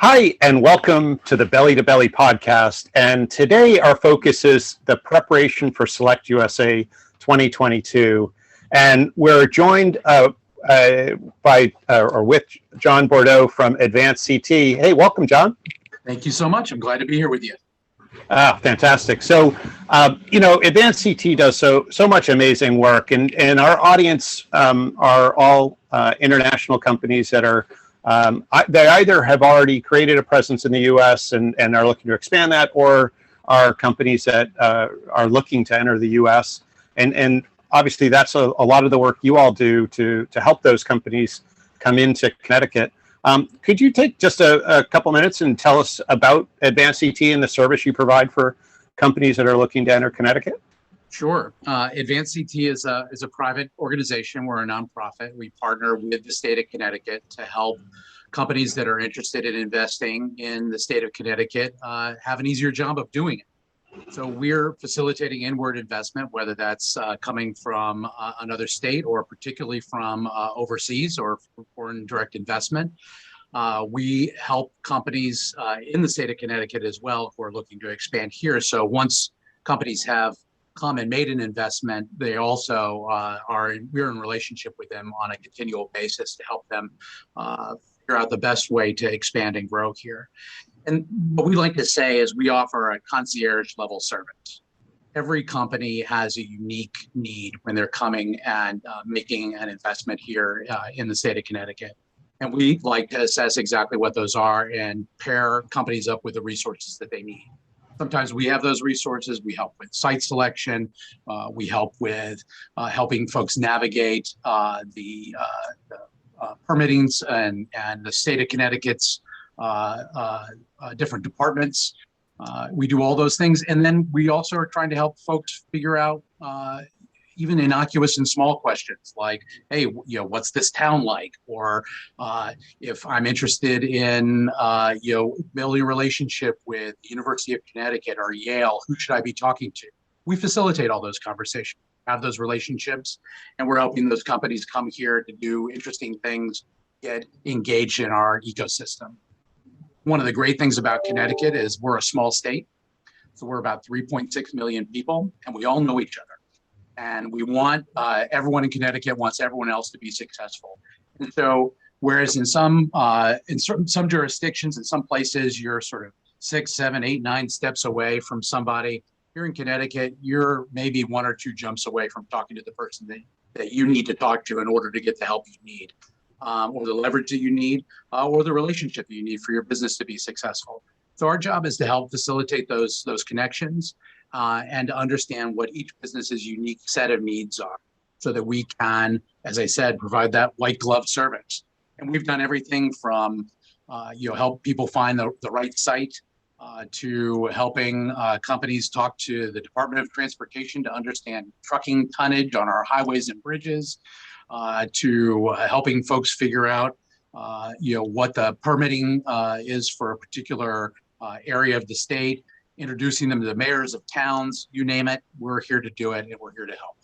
Hi, and welcome to the Belly to Belly podcast. And today our focus is the preparation for SelectUSA 2022. And we're joined with John Bourdeaux from AdvanceCT. Hey, welcome, John. Thank you so much. I'm glad to be here with you. Fantastic. So, AdvanceCT does so much amazing work, and our audience are all international companies that are they either have already created a presence in the U.S. and are looking to expand that, or are companies that are looking to enter the U.S. And obviously that's a lot of the work you all do to help those companies come into Connecticut. Could you take just a couple minutes and tell us about AdvanceCT and the service you provide for companies that are looking to enter Connecticut? Sure. AdvanceCT is a private organization. We're a nonprofit. We partner with the state of Connecticut to help companies that are interested in investing in the state of Connecticut have an easier job of doing it. So we're facilitating inward investment, whether that's coming from another state or particularly from overseas or foreign direct investment. We help companies in the state of Connecticut as well who are looking to expand here. So once companies have come and made an investment, they also we're in relationship with them on a continual basis to help them figure out the best way to expand and grow here. And what we like to say is we offer a concierge level service. Every company has a unique need when they're coming and making an investment here in the state of Connecticut. And we like to assess exactly what those are and pair companies up with the resources that they need. Sometimes we have those resources. We help with site selection. We help with helping folks navigate the permittings and the state of Connecticut's different departments. We do all those things. And then we also are trying to help folks figure out even innocuous and small questions like, hey, what's this town like? Or if I'm interested in, building a relationship with the University of Connecticut or Yale, who should I be talking to? We facilitate all those conversations, have those relationships, and we're helping those companies come here to do interesting things, get engaged in our ecosystem. One of the great things about Connecticut is we're a small state. So we're about 3.6 million people, and we all know each other. And we want everyone in Connecticut wants everyone else to be successful. And so, whereas in some jurisdictions, in some places, you're sort of 6, 7, 8, 9 steps away from somebody. Here in Connecticut, you're maybe 1 or 2 jumps away from talking to the person that you need to talk to in order to get the help you need, or the leverage that you need, or the relationship that you need for your business to be successful. So our job is to help facilitate those connections. And to understand what each business's unique set of needs are so that we can, as I said, provide that white glove service. And we've done everything from, help people find the right site to helping companies talk to the Department of Transportation to understand trucking tonnage on our highways and bridges, to helping folks figure out, what the permitting is for a particular area of the state, introducing them to the mayors of towns, you name it, we're here to do it and we're here to help.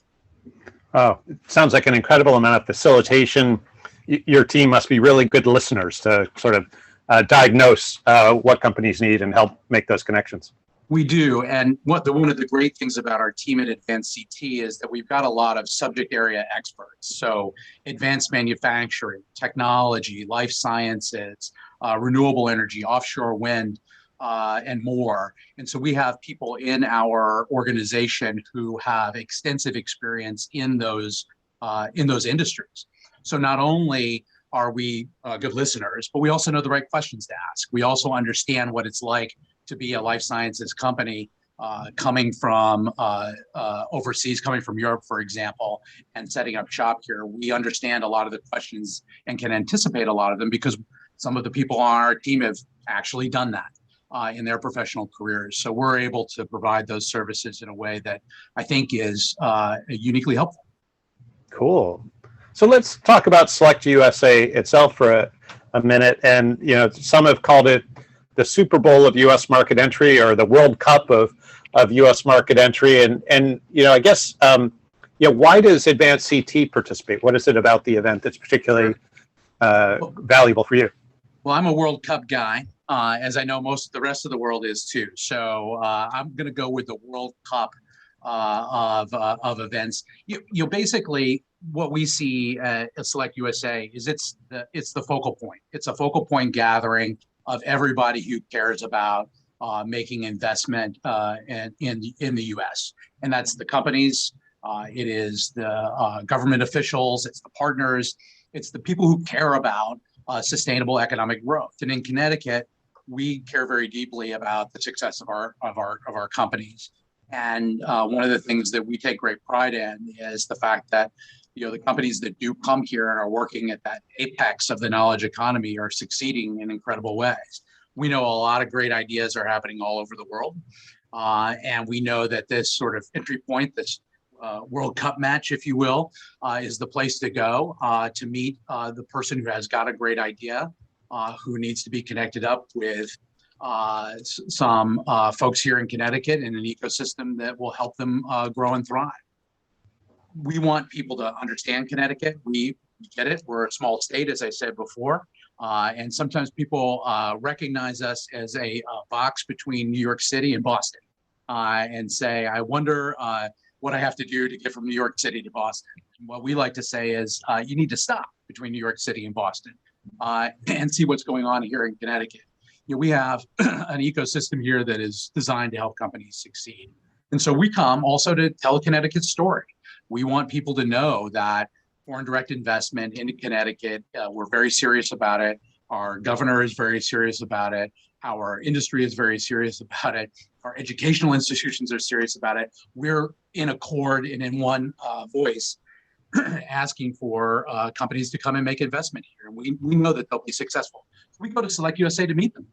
Oh, it sounds like an incredible amount of facilitation. Your team must be really good listeners to sort of diagnose what companies need and help make those connections. We do. And one of the great things about our team at AdvanceCT is that we've got a lot of subject area experts. So advanced manufacturing, technology, life sciences, renewable energy, offshore wind, and more. And so we have people in our organization who have extensive experience in those industries. So not only are we good listeners, but we also know the right questions to ask. We also understand what it's like to be a life sciences company coming from overseas, coming from Europe, for example, and setting up shop here. We understand a lot of the questions and can anticipate a lot of them because some of the people on our team have actually done that in their professional careers. So we're able to provide those services in a way that I think is uniquely helpful. Cool. So let's talk about SelectUSA itself for a minute. And, some have called it the Super Bowl of U.S. market entry or the World Cup of U.S. market entry. And I guess, why does AdvanceCT participate? What is it about the event that's particularly valuable for you? Well, I'm a World Cup guy. as I know most of the rest of the world is too. So I'm going to go with the World Cup of events. Basically what we see at SelectUSA is it's the focal point. It's a focal point gathering of everybody who cares about making investment in the U.S. And that's the companies. It is the government officials. It's the partners. It's the people who care about sustainable economic growth. And in Connecticut, we care very deeply about the success of our companies. And one of the things that we take great pride in is the fact that the companies that do come here and are working at that apex of the knowledge economy are succeeding in incredible ways. We know a lot of great ideas are happening all over the world, and we know that this sort of entry point, this World Cup match, if you will, is the place to go to meet the person who has got a great idea, who needs to be connected up with some folks here in Connecticut in an ecosystem that will help them grow and thrive. We want people to understand Connecticut. We get it. We're a small state, as I said before. And sometimes people recognize us as a box between New York City and Boston and say, I wonder what I have to do to get from New York City to Boston. What we like to say is you need to stop between New York City and Boston and see what's going on here in Connecticut. We have an ecosystem here that is designed to help companies succeed. And so we come also to tell Connecticut's story. We want people to know that foreign direct investment into Connecticut, we're very serious about it. Our governor is very serious about it. Our industry is very serious about it. Our educational institutions are serious about it. We're in accord and in one voice asking for companies to come and make investment here. And we know that they'll be successful. So we go to SelectUSA to meet them.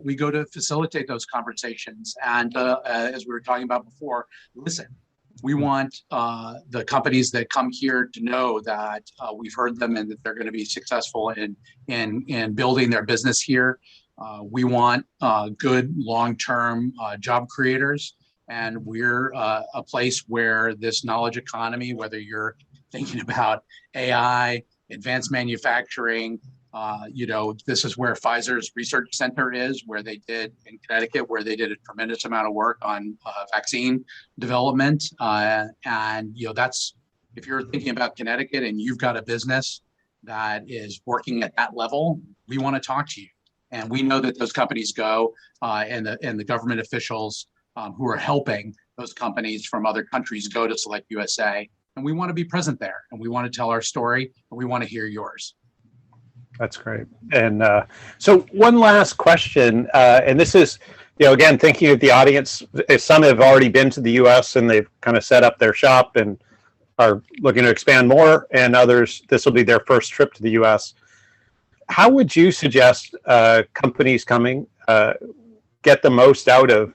We go to facilitate those conversations. And as we were talking about before, listen, we want the companies that come here to know that we've heard them and that they're going to be successful in building their business here. We want good long-term job creators. And we're a place where this knowledge economy, whether you're thinking about AI, advanced manufacturing, this is where Pfizer's research center is, where they did in Connecticut, where they did a tremendous amount of work on vaccine development. That's, if you're thinking about Connecticut and you've got a business that is working at that level, we want to talk to you. And we know that those companies go and the government officials who are helping those companies from other countries go to SelectUSA. And we want to be present there, and we want to tell our story, and we want to hear yours. That's great. And so one last question, and this is, again, thinking of the audience, if some have already been to the U.S. and they've kind of set up their shop and are looking to expand more, and others, this will be their first trip to the U.S. How would you suggest companies coming get the most out of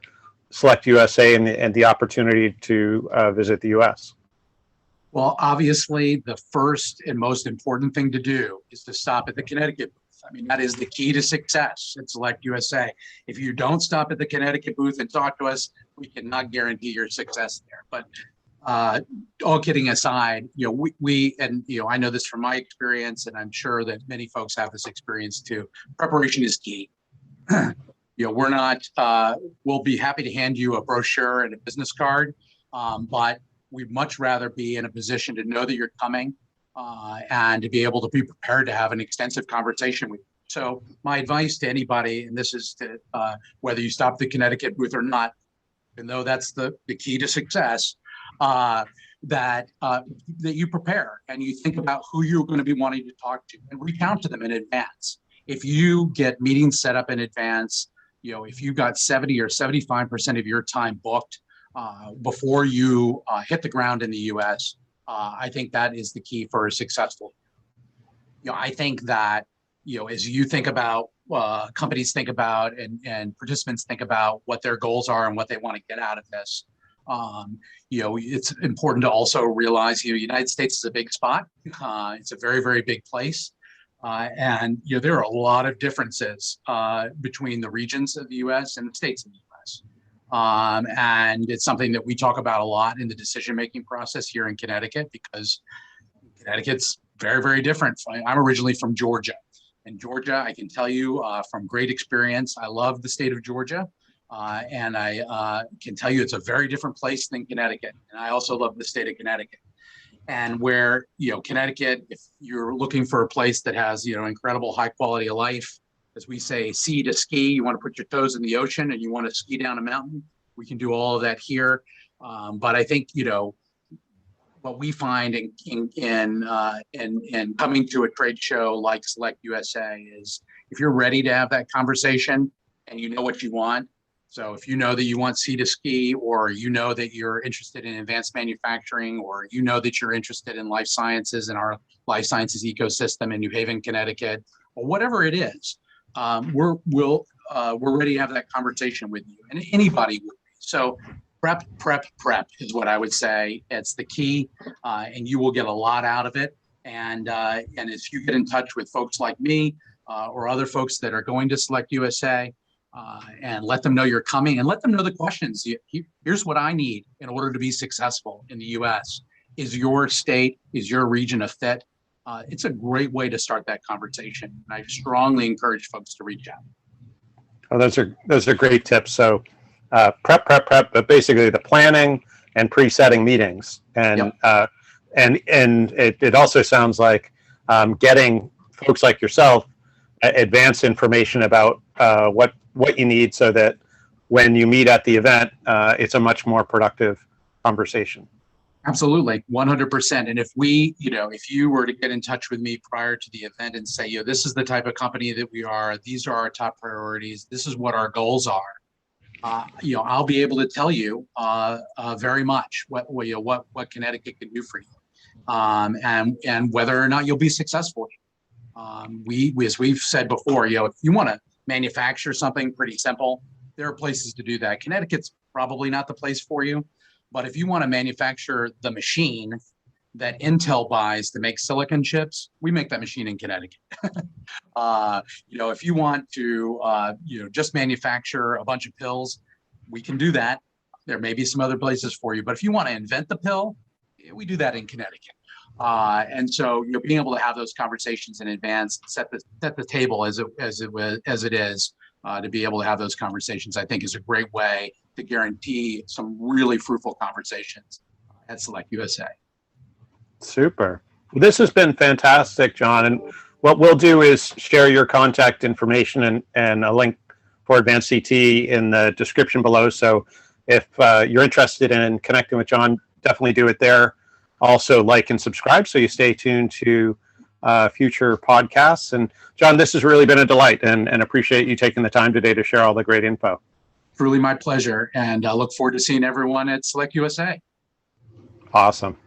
SelectUSA and the opportunity to visit the U.S.? Well, obviously, the first and most important thing to do is to stop at the Connecticut booth. I mean, that is the key to success at SelectUSA. If you don't stop at the Connecticut booth and talk to us, we cannot guarantee your success there. But all kidding aside, I know this from my experience, and I'm sure that many folks have this experience too. Preparation is key. We're not, we'll be happy to hand you a brochure and a business card, but we'd much rather be in a position to know that you're coming and to be able to be prepared to have an extensive conversation with you. So my advice to anybody, and this is to whether you stop the Connecticut booth or not, even though that's the key to success, that you prepare and you think about who you're going to be wanting to talk to and reach out to them in advance. If you get meetings set up in advance, if you've got 70 or 75% of your time booked before you hit the ground in the U.S., I think that is the key for a successful. I think that, as you think about, companies think about, and participants think about what their goals are and what they want to get out of this, it's important to also realize, the United States is a big spot. It's a very, very big place. And there are a lot of differences between the regions of the U.S. and the states of the U.S. And it's something that we talk about a lot in the decision-making process here in Connecticut, because Connecticut's very, very different. I'm originally from Georgia, And Georgia, I can tell you from great experience, I love the state of Georgia. And I can tell you it's a very different place than Connecticut. And I also love the state of Connecticut. And where, Connecticut, if you're looking for a place that has, incredible high quality of life, as we say, sea to ski, you want to put your toes in the ocean and you want to ski down a mountain, we can do all of that here. But I think, what we find in coming to a trade show like SelectUSA is if you're ready to have that conversation and you know what you want. So if you know that you want sea to ski, or you know that you're interested in advanced manufacturing, or you know that you're interested in life sciences and our life sciences ecosystem in New Haven, Connecticut, or whatever it is, we're ready to have that conversation with you, and anybody would be. So prep is what I would say. It's the key, and you will get a lot out of it. And if you get in touch with folks like me or other folks that are going to SelectUSA, and let them know you're coming, and let them know the questions. Here's what I need in order to be successful in the U.S. Is your state, is your region a fit? It's a great way to start that conversation. And I strongly encourage folks to reach out. Oh, those are great tips. So prep, but basically the planning and pre-setting meetings. And yep. And it also sounds like getting folks like yourself advanced information about what you need, so that when you meet at the event, it's a much more productive conversation. Absolutely, 100%. And if if you were to get in touch with me prior to the event and say, this is the type of company that we are, these are our top priorities, this is what our goals are, I'll be able to tell you very much what Connecticut can do for you, and whether or not you'll be successful. As we've said before, if you want to manufacture something pretty simple, there are places to do that. Connecticut's probably not the place for you, but if you want to manufacture the machine that Intel buys to make silicon chips, we make that machine in Connecticut. If you want to, just manufacture a bunch of pills, we can do that. There may be some other places for you, but if you want to invent the pill, we do that in Connecticut. And so being able to have those conversations in advance, set the table as it is, to be able to have those conversations, I think is a great way to guarantee some really fruitful conversations at SelectUSA. Super. This has been fantastic, John. And what we'll do is share your contact information and a link for AdvanceCT in the description below. So if you're interested in connecting with John, definitely do it there. Also, like and subscribe so you stay tuned to future podcasts. And John, this has really been a delight, and appreciate you taking the time today to share all the great info. Truly my pleasure. And I look forward to seeing everyone at SelectUSA. Awesome.